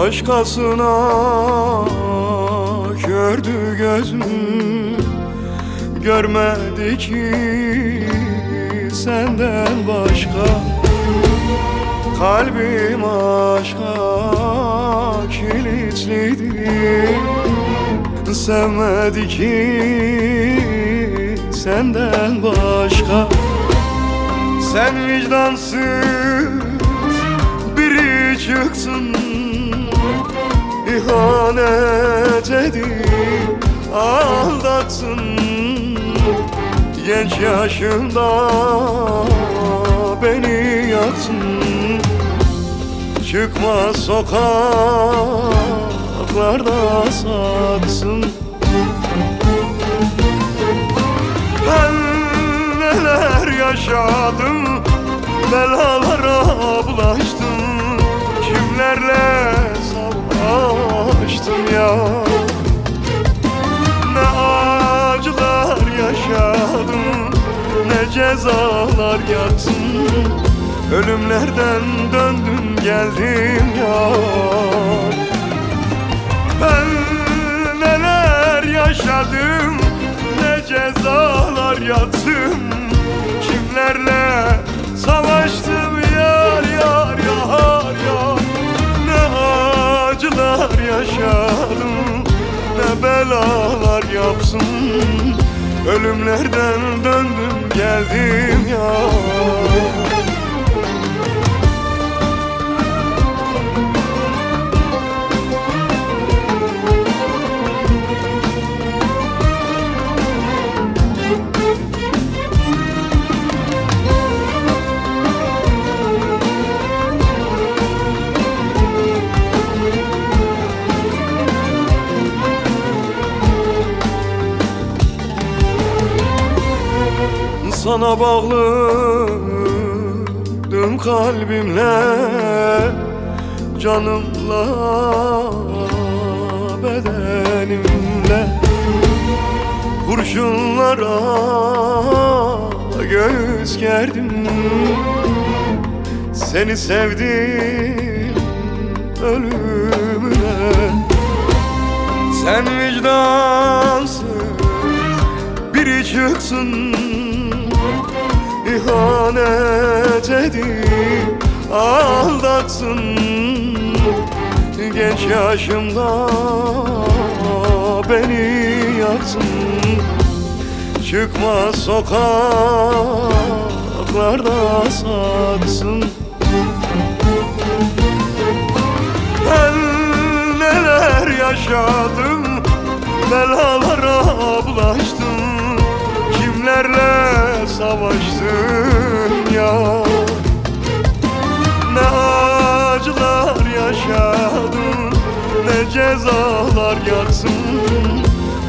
Başkasına gördü gözüm, görmedi ki senden başka. Kalbim aşka kilitliydi, sevmedi ki senden başka. Sen vicdansız biri çıksın, İhanet edip aldatsın. Genç yaşımda beni yaksın. Çıkma sokaklarda satsın. Ben neler yaşadım, belalara bulaştım. Kimlerle savaştım ya, ne acılar yaşadım, ne cezalar yattım. Ölümlerden döndüm geldim ya. Ben neler yaşadım, ne cezalar yattım. Kimlerle savaştım yar yar yar yar. Ne acılar yaşadım, ne belalar yapsın. Ölümlerden döndüm geldim ya. Sana bağlıydım kalbimle, canımla, bedenimle. Kurşunlara göğüs gerdim, seni sevdim ölümüne. Sen vicdansız biri çıksın, İhanet edip aldatsın. Genç yaşımda beni yaksın. Çıkma sokaklarda satsın. Ben neler yaşadım, belalara bulaştım. Kimlerle savaştım ya, ne acılar yaşadım, ne cezalar yatsın.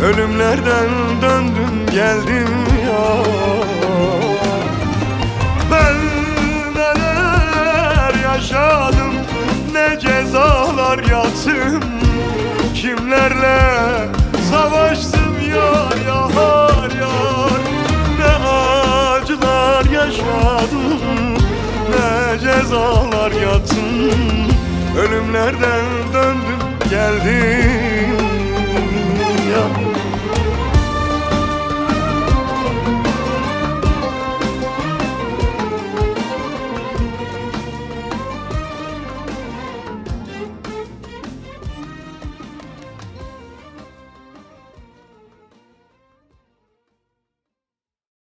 Ölümlerden döndüm geldim ya. Ben neler yaşadım, ne cezalar yatsın. Kimlerle savaştım yar yar yar. Ne acılar yaşadım, ne cezalar yatsın. Ölümlerden döndüm geldim